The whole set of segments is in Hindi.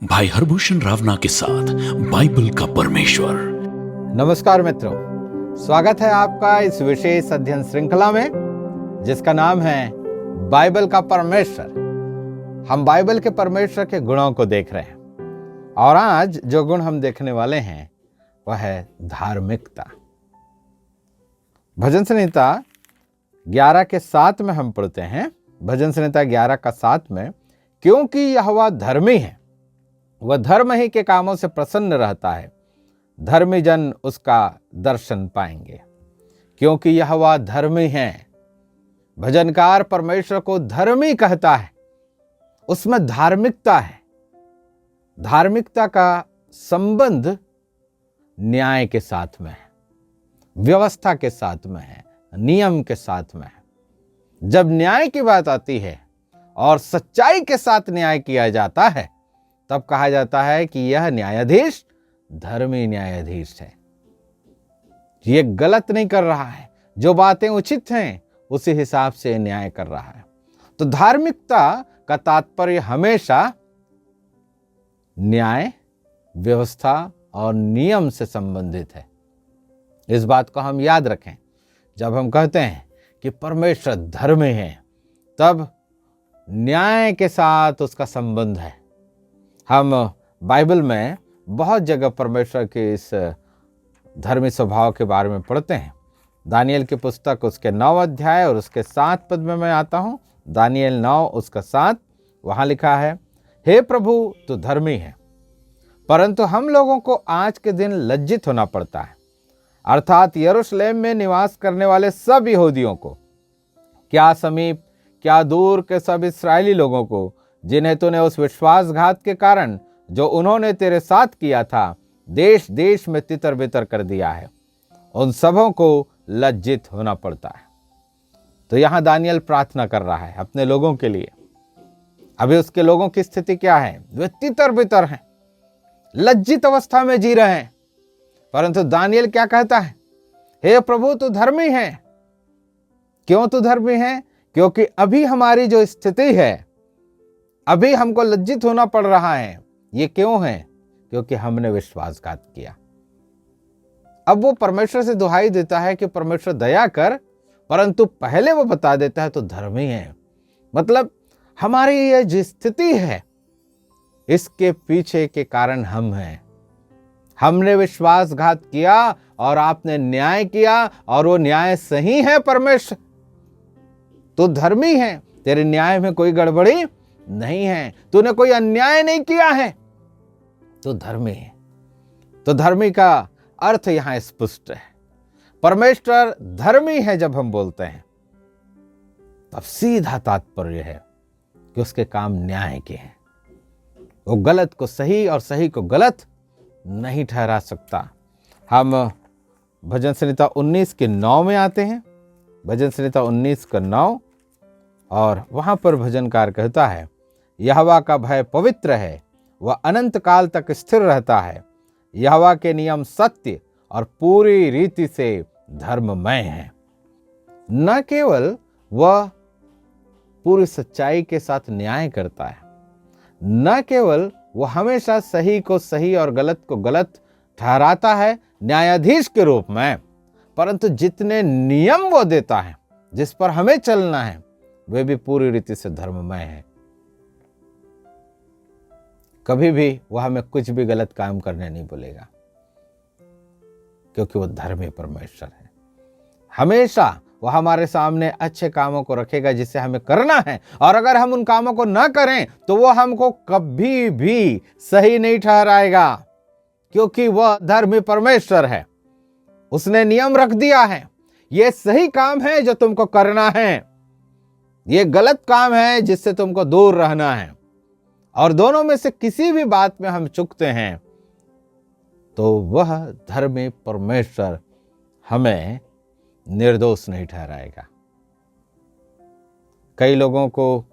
भाई हरभूषण रावना के साथ बाइबल का परमेश्वर। नमस्कार मित्रों, स्वागत है आपका इस विशेष अध्ययन श्रृंखला में जिसका नाम है बाइबल का परमेश्वर। हम बाइबल के परमेश्वर के गुणों को देख रहे हैं और आज जो गुण हम देखने वाले हैं वह है धार्मिकता। भजन संहिता 11 के 7 में हम पढ़ते हैं, भजन संहिता 11 का 7 में, क्योंकि यहोवा धर्मी है, वह धर्म ही के कामों से प्रसन्न रहता है, धर्मी जन उसका दर्शन पाएंगे। क्योंकि यहोवा धर्मी है, भजनकार परमेश्वर को धर्मी कहता है, उसमें धार्मिकता है। धार्मिकता का संबंध न्याय के साथ में है, व्यवस्था के साथ में है, नियम के साथ में है। जब न्याय की बात आती है और सच्चाई के साथ न्याय किया जाता है तब कहा जाता है कि यह न्यायाधीश धर्मी न्यायाधीश है। ये गलत नहीं कर रहा है, जो बातें उचित हैं उसी हिसाब से न्याय कर रहा है। तो धार्मिकता का तात्पर्य हमेशा न्याय, व्यवस्था और नियम से संबंधित है। इस बात को हम याद रखें। जब हम कहते हैं कि परमेश्वर धर्मी है, तब न्याय के साथ उसका संबंध है। हम बाइबल में बहुत जगह परमेश्वर के इस धर्मी स्वभाव के बारे में पढ़ते हैं। दानियल की पुस्तक उसके 9 अध्याय और उसके 7 पद में मैं आता हूँ। दानियल 9 उसका 7, वहाँ लिखा है, हे प्रभु तू धर्मी है, परंतु हम लोगों को आज के दिन लज्जित होना पड़ता है, अर्थात यरूशलेम में निवास करने वाले सब यहूदियों को, क्या समीप क्या दूर के सब इस्राएली लोगों को, जिन्हें तूने उस विश्वासघात के कारण जो उन्होंने तेरे साथ किया था देश देश में तितर बितर कर दिया है, उन सबों को लज्जित होना पड़ता है। तो यहां दानियल प्रार्थना कर रहा है अपने लोगों के लिए। अभी उसके लोगों की स्थिति क्या है? वे तितर बितर हैं, लज्जित अवस्था में जी रहे हैं। परंतु दानियल क्या कहता है? हे प्रभु तू धर्मी है। क्यों तू धर्मी है? क्योंकि अभी हमारी जो स्थिति है, अभी हमको लज्जित होना पड़ रहा है। ये क्यों है? क्योंकि हमने विश्वासघात किया। अब वो परमेश्वर से दुहाई देता है कि परमेश्वर दया कर, परंतु पहले वो बता देता है तो धर्मी है। मतलब हमारी ये जो स्थिति है, इसके पीछे के कारण हम हैं। हमने विश्वासघात किया और आपने न्याय किया, और वो न्याय सही है। परमेश्वर तो धर्मी है, तेरे न्याय में कोई गड़बड़ी नहीं है, तूने कोई अन्याय नहीं किया है, तो धर्मी है। तो धर्मी का अर्थ यहां स्पष्ट है। परमेश्वर धर्मी है जब हम बोलते हैं, तब सीधा तात्पर्य है कि उसके काम न्याय के हैं। वो गलत को सही और सही को गलत नहीं ठहरा सकता। हम भजन संहिता 19 के 9 में आते हैं। भजन संहिता 19 का 9, और वहां पर भजनकार कहता है, यहोवा का भय पवित्र है, वह अनंत काल तक स्थिर रहता है। यहोवा के नियम सत्य और पूरी रीति से धर्ममय है। न केवल वह पूरी सच्चाई के साथ न्याय करता है, न केवल वह हमेशा सही को सही और गलत को गलत ठहराता है न्यायाधीश के रूप में, परंतु जितने नियम वो देता है जिस पर हमें चलना है, वे भी पूरी रीति से धर्ममय है। कभी भी वह हमें कुछ भी गलत काम करने नहीं बोलेगा, क्योंकि वह धर्मी परमेश्वर है। हमेशा वह हमारे सामने अच्छे कामों को रखेगा जिसे हमें करना है, और अगर हम उन कामों को न करें तो वह हमको कभी भी सही नहीं ठहराएगा, क्योंकि वह धर्मी परमेश्वर है। उसने नियम रख दिया है, यह सही काम है जो तुमको करना है, यह गलत काम है जिससे तुमको दूर रहना है। और दोनों में से किसी भी बात में हम चूकते हैं तो वह धर्मी परमेश्वर हमें निर्दोष नहीं ठहराएगा। कई लोगों को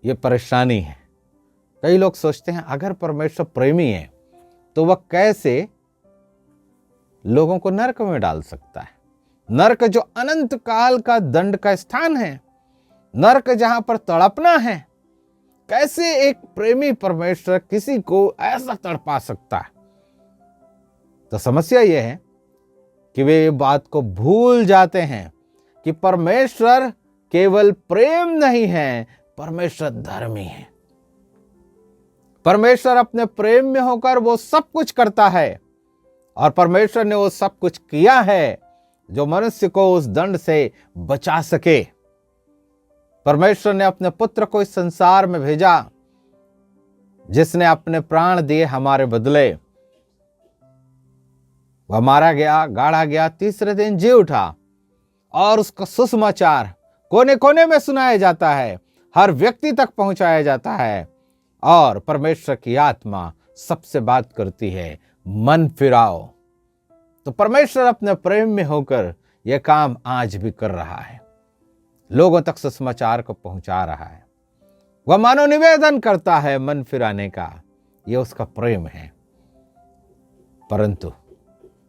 यह परेशानी है। कई लोग सोचते हैं अगर परमेश्वर प्रेमी है तो वह कैसे लोगों को नरक में डाल सकता है? नरक जो अनंत काल का दंड का स्थान है, नरक जहां पर तड़पना है, कैसे एक प्रेमी परमेश्वर किसी को ऐसा तड़पा सकता है? तो समस्या यह है कि वे बात को भूल जाते हैं कि परमेश्वर केवल प्रेम नहीं है, परमेश्वर धर्मी है। परमेश्वर अपने प्रेम में होकर वो सब कुछ करता है, और परमेश्वर ने वो सब कुछ किया है जो मनुष्य को उस दंड से बचा सके। परमेश्वर ने अपने पुत्र को इस संसार में भेजा, जिसने अपने प्राण दिए हमारे बदले। वह मारा गया, गाड़ा गया, तीसरे दिन जी उठा, और उसका सुसमाचार कोने कोने में सुनाया जाता है, हर व्यक्ति तक पहुंचाया जाता है, और परमेश्वर की आत्मा सबसे बात करती है, मन फिराओ। तो परमेश्वर अपने प्रेम में होकर यह काम आज भी कर रहा है, लोगों तक सुसमाचार को पहुंचा रहा है। वह मानो निवेदन करता है मन फिराने का, यह उसका प्रेम है। परंतु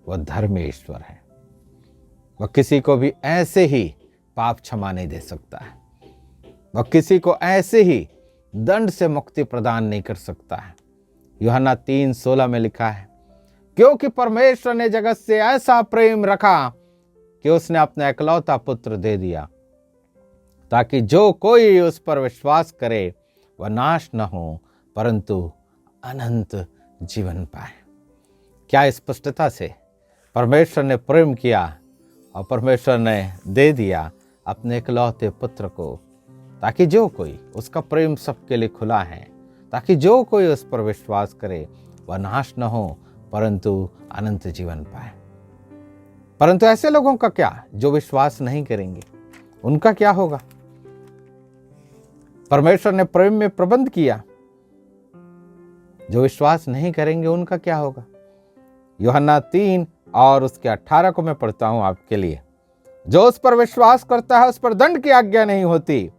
वह धर्मी ईश्वर है, वह किसी को भी ऐसे ही पाप क्षमा नहीं दे सकता है, वह किसी को ऐसे ही दंड से मुक्ति प्रदान नहीं कर सकता है। यूहन्ना 3:16 में लिखा है, क्योंकि परमेश्वर ने जगत से ऐसा प्रेम रखा कि उसने अपना इकलौता पुत्र दे दिया, ताकि जो कोई उस पर विश्वास करे वह नाश न हो, परंतु अनंत जीवन पाए। क्या स्पष्टता से परमेश्वर ने प्रेम किया, और परमेश्वर ने दे दिया अपने इकलौते पुत्र को, ताकि जो कोई, उसका प्रेम सबके लिए खुला है, ताकि जो कोई उस पर विश्वास करे वह नाश न हो, परंतु अनंत जीवन पाए। परंतु ऐसे लोगों का क्या जो विश्वास नहीं करेंगे, उनका क्या होगा? परमेश्वर ने प्रेम में प्रबंध किया, जो विश्वास नहीं करेंगे उनका क्या होगा? यूहन्ना 3 और उसके 18 को मैं पढ़ता हूं आपके लिए। जो उस पर विश्वास करता है उस पर दंड की आज्ञा नहीं होती,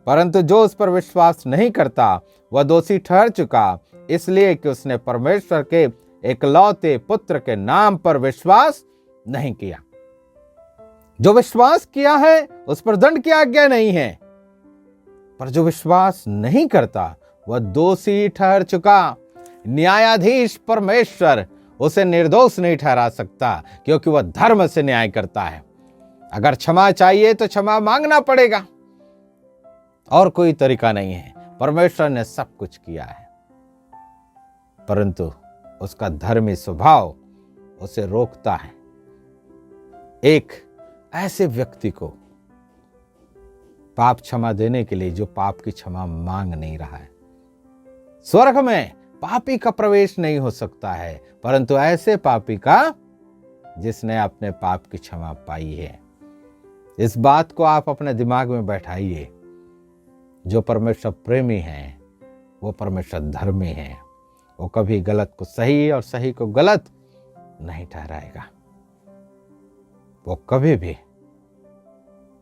परंतु जो उस पर विश्वास नहीं करता वह दोषी ठहर चुका, इसलिए कि उसने परमेश्वर के इकलौते पुत्र के नाम पर विश्वास नहीं किया। जो विश्वास किया है उस पर दंड की आज्ञा नहीं है, पर जो विश्वास नहीं करता वह दोषी ठहर चुका। न्यायाधीश परमेश्वर उसे निर्दोष नहीं ठहरा सकता, क्योंकि वह धर्म से न्याय करता है। अगर क्षमा चाहिए तो क्षमा मांगना पड़ेगा, और कोई तरीका नहीं है। परमेश्वर ने सब कुछ किया है, परंतु उसका धर्मी स्वभाव उसे रोकता है एक ऐसे व्यक्ति को पाप क्षमा देने के लिए जो पाप की क्षमा मांग नहीं रहा है। स्वर्ग में पापी का प्रवेश नहीं हो सकता है, परंतु ऐसे पापी का जिसने अपने पाप की क्षमा पाई है। इस बात को आप अपने दिमाग में बैठाइए। जो परमेश्वर प्रेमी है वो परमेश्वर धर्मी है, वो कभी गलत को सही और सही को गलत नहीं ठहराएगा। वो कभी भी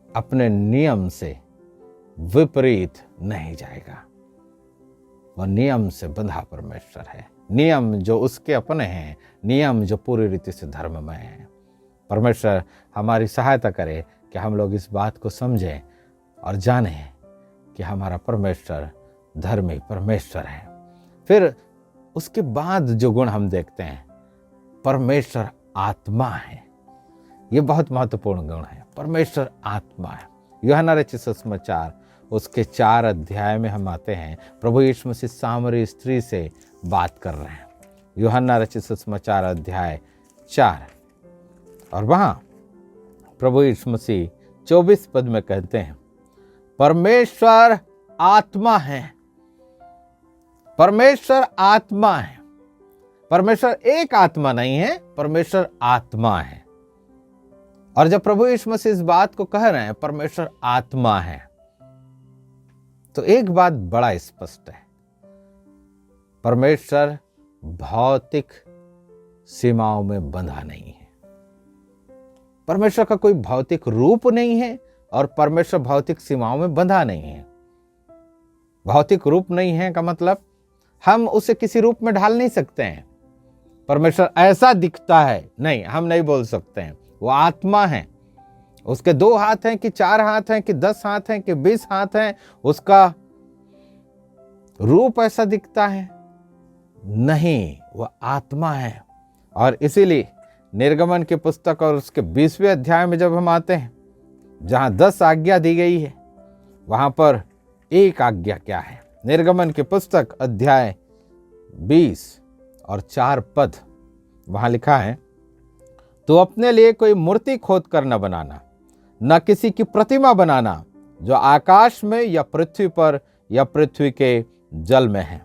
अपने नियम से विपरीत नहीं जाएगा। वह नियम से बंधा परमेश्वर है, नियम जो उसके अपने हैं, नियम जो पूरी रीति से धर्ममय है। परमेश्वर हमारी सहायता करे कि हम लोग इस बात को समझें और जानें कि हमारा परमेश्वर धर्मी परमेश्वर है। फिर उसके बाद जो गुण हम देखते हैं, परमेश्वर आत्मा है। ये बहुत महत्वपूर्ण गुण है। परमेश्वर आत्मा है। यूहन्ना रचित सुसमाचार उसके 4 अध्याय में हम आते हैं। प्रभु यीशु मसीह सामरी स्त्री से बात कर रहे हैं। यूहन्ना रचित सुसमाचार अध्याय 4, और वहां प्रभु यीशु मसीह 24 पद में कहते हैं, परमेश्वर आत्मा है। परमेश्वर आत्मा है। परमेश्वर एक आत्मा नहीं है, परमेश्वर आत्मा है। और जब प्रभु यीशु मसीह इस बात को कह रहे हैं परमेश्वर आत्मा है, तो एक बात बड़ा स्पष्ट है, परमेश्वर भौतिक सीमाओं में बंधा नहीं है। परमेश्वर का कोई भौतिक रूप नहीं है और परमेश्वर भौतिक सीमाओं में बंधा नहीं है। भौतिक रूप नहीं है का मतलब हम उसे किसी रूप में ढाल नहीं सकते हैं। परमेश्वर ऐसा दिखता है, नहीं, हम नहीं बोल सकते हैं। वो आत्मा है। उसके 2 हाथ हैं कि 4 हाथ हैं कि 10 हाथ हैं कि 20 हाथ हैं, उसका रूप ऐसा दिखता है? नहीं, वह आत्मा है। और इसीलिए निर्गमन की पुस्तक और उसके 20वें अध्याय में जब हम आते हैं, जहां 10 आज्ञा दी गई है, वहां पर एक आज्ञा क्या है? निर्गमन की पुस्तक अध्याय 20 और 4 पद, वहां लिखा है, तो अपने लिए कोई मूर्ति खोद कर न बनाना, न किसी की प्रतिमा बनाना जो आकाश में या पृथ्वी पर या पृथ्वी के जल में है।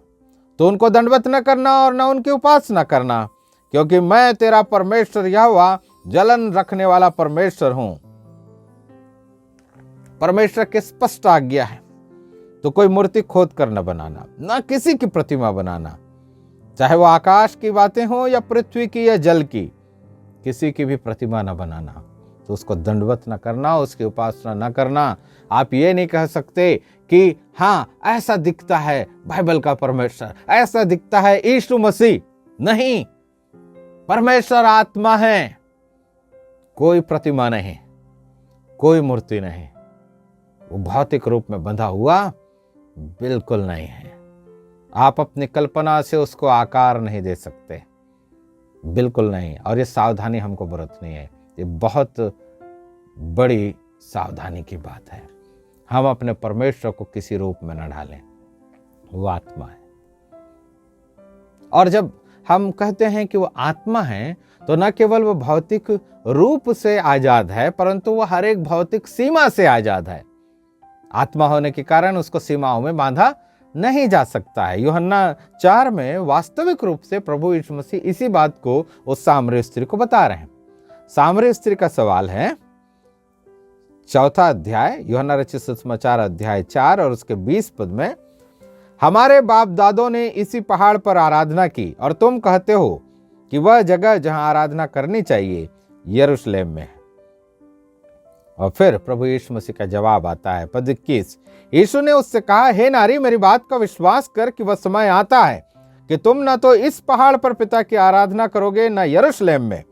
तो उनको दंडवत न करना और न उनकी उपासना करना, क्योंकि मैं तेरा परमेश्वर यहोवा जलन रखने वाला परमेश्वर हूं। परमेश्वर की स्पष्ट आज्ञा है। तो कोई मूर्ति खोद कर न बनाना, न किसी की प्रतिमा बनाना, चाहे वो आकाश की बातें हो या पृथ्वी की या जल की, किसी की भी प्रतिमा न बनाना। तो उसको दंडवत न करना, उसकी उपासना न करना। आप ये नहीं कह सकते कि हाँ ऐसा दिखता है बाइबल का परमेश्वर, ऐसा दिखता है यीशु मसीह। नहीं, परमेश्वर आत्मा है, कोई प्रतिमा नहीं, कोई मूर्ति नहीं। वो भौतिक रूप में बंधा हुआ बिल्कुल नहीं है। आप अपनी कल्पना से उसको आकार नहीं दे सकते, बिल्कुल नहीं। और ये सावधानी हमको बरतनी है। ये बहुत बड़ी सावधानी की बात है। हम अपने परमेश्वर को किसी रूप में न ढालें, वो आत्मा है। और जब हम कहते हैं कि वो आत्मा है, तो न केवल वो भौतिक रूप से आजाद है, परंतु वो हर एक भौतिक सीमा से आजाद है। आत्मा होने के कारण उसको सीमाओं में बांधा नहीं जा सकता है। यूहन्ना 4 में वास्तविक रूप से प्रभु यीशु मसीह इसी बात को उस सामरी स्त्री को बता रहे हैं। सामरी स्त्री का सवाल है 4 अध्याय, यूहन्ना रचित सुसमाचार अध्याय 4 और उसके 20 पद में, हमारे बाप दादों ने इसी पहाड़ पर आराधना की और तुम कहते हो कि वह जगह जहां आराधना करनी चाहिए यरूशलेम में है। और फिर प्रभु यीशु मसीह का जवाब आता है, पद 21, यीशु ने उससे कहा, हे नारी, मेरी बात का विश्वास कर कि वह समय आता है कि तुम न तो इस पहाड़ पर पिता की आराधना करोगे, न यरूशलेम में।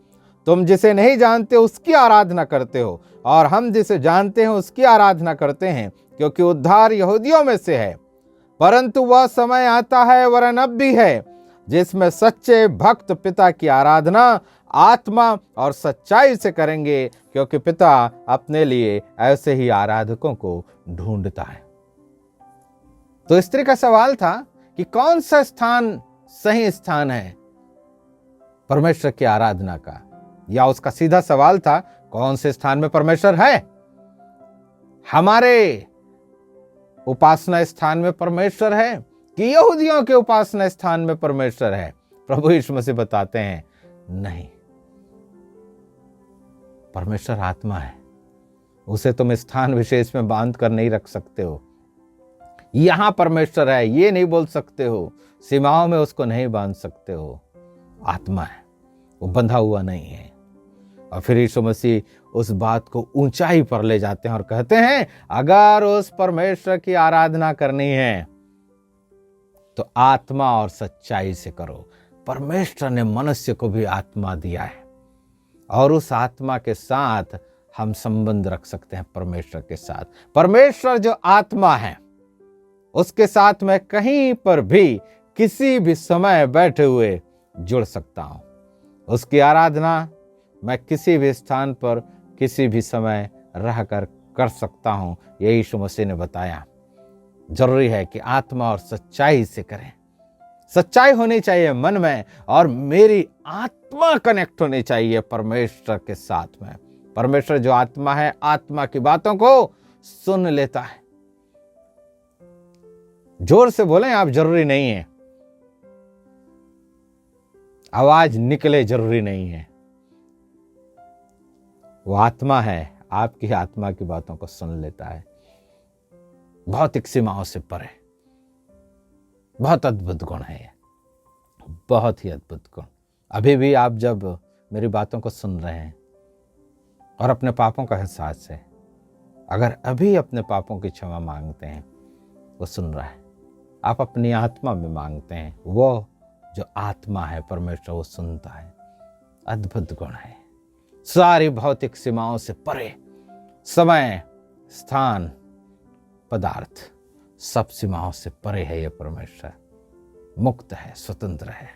तुम जिसे नहीं जानते उसकी आराधना करते हो, और हम जिसे जानते हैं उसकी आराधना करते हैं, क्योंकि उद्धार यहूदियों में से है। परंतु वह समय आता है, वरन अब भी है, जिसमें सच्चे भक्त पिता की आराधना आत्मा और सच्चाई से करेंगे, क्योंकि पिता अपने लिए ऐसे ही आराधकों को ढूंढता है। तो स्त्री का सवाल था कि कौन सा स्थान सही स्थान है परमेश्वर की आराधना का, या उसका सीधा सवाल था कौन से स्थान में परमेश्वर है। हमारे उपासना स्थान में परमेश्वर है कि यहूदियों के उपासना स्थान में परमेश्वर है? प्रभु यीशु मसीह बताते हैं, नहीं, परमेश्वर आत्मा है। उसे तुम स्थान विशेष में बांध कर नहीं रख सकते हो। यहां परमेश्वर है ये नहीं बोल सकते हो, सीमाओं में उसको नहीं बांध सकते हो। आत्मा है, वो बंधा हुआ नहीं है। और फिर यीशु मसीह उस बात को ऊंचाई पर ले जाते हैं और कहते हैं, अगर उस परमेश्वर की आराधना करनी है तो आत्मा और सच्चाई से करो। परमेश्वर ने मनुष्य को भी आत्मा दिया है, और उस आत्मा के साथ हम संबंध रख सकते हैं परमेश्वर के साथ। परमेश्वर जो आत्मा है, उसके साथ मैं कहीं पर भी किसी भी समय बैठे हुए जुड़ सकता हूं। उसकी आराधना मैं किसी भी स्थान पर किसी भी समय रहकर कर सकता हूं। ये यीशु मसीह ने बताया। जरूरी है कि आत्मा और सच्चाई से करें। सच्चाई होनी चाहिए मन में, और मेरी आत्मा कनेक्ट होनी चाहिए परमेश्वर के साथ में। परमेश्वर जो आत्मा है, आत्मा की बातों को सुन लेता है। जोर से बोलें आप, जरूरी नहीं है, आवाज निकले जरूरी नहीं है। वो आत्मा है, आपकी आत्मा की बातों को सुन लेता है, भौतिक सीमाओं से परे। बहुत अद्भुत गुण है ये, बहुत ही अद्भुत गुण। अभी भी आप जब मेरी बातों को सुन रहे हैं और अपने पापों का एहसास है, अगर अभी अपने पापों की क्षमा मांगते हैं, वो सुन रहा है। आप अपनी आत्मा में मांगते हैं, वो जो आत्मा है परमेश्वर, वो सुनता है। अद्भुत गुण है। सारी भौतिक सीमाओं से परे, समय, स्थान, पदार्थ, सब सीमाओं से परे है ये परमेश्वर, मुक्त है, स्वतंत्र है।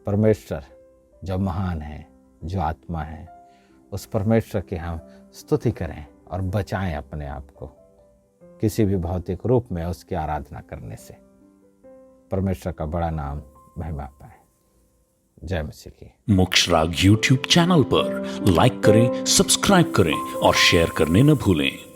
परमेश्वर जो महान है, जो आत्मा है, उस परमेश्वर की हम स्तुति करें और बचाएं अपने आप को किसी भी भौतिक रूप में उसकी आराधना करने से। परमेश्वर का बड़ा नाम महिमा पाए। जय मसीह की। मोक्ष राग यूट्यूब चैनल पर लाइक करें, सब्सक्राइब करें और शेयर करने न भूलें।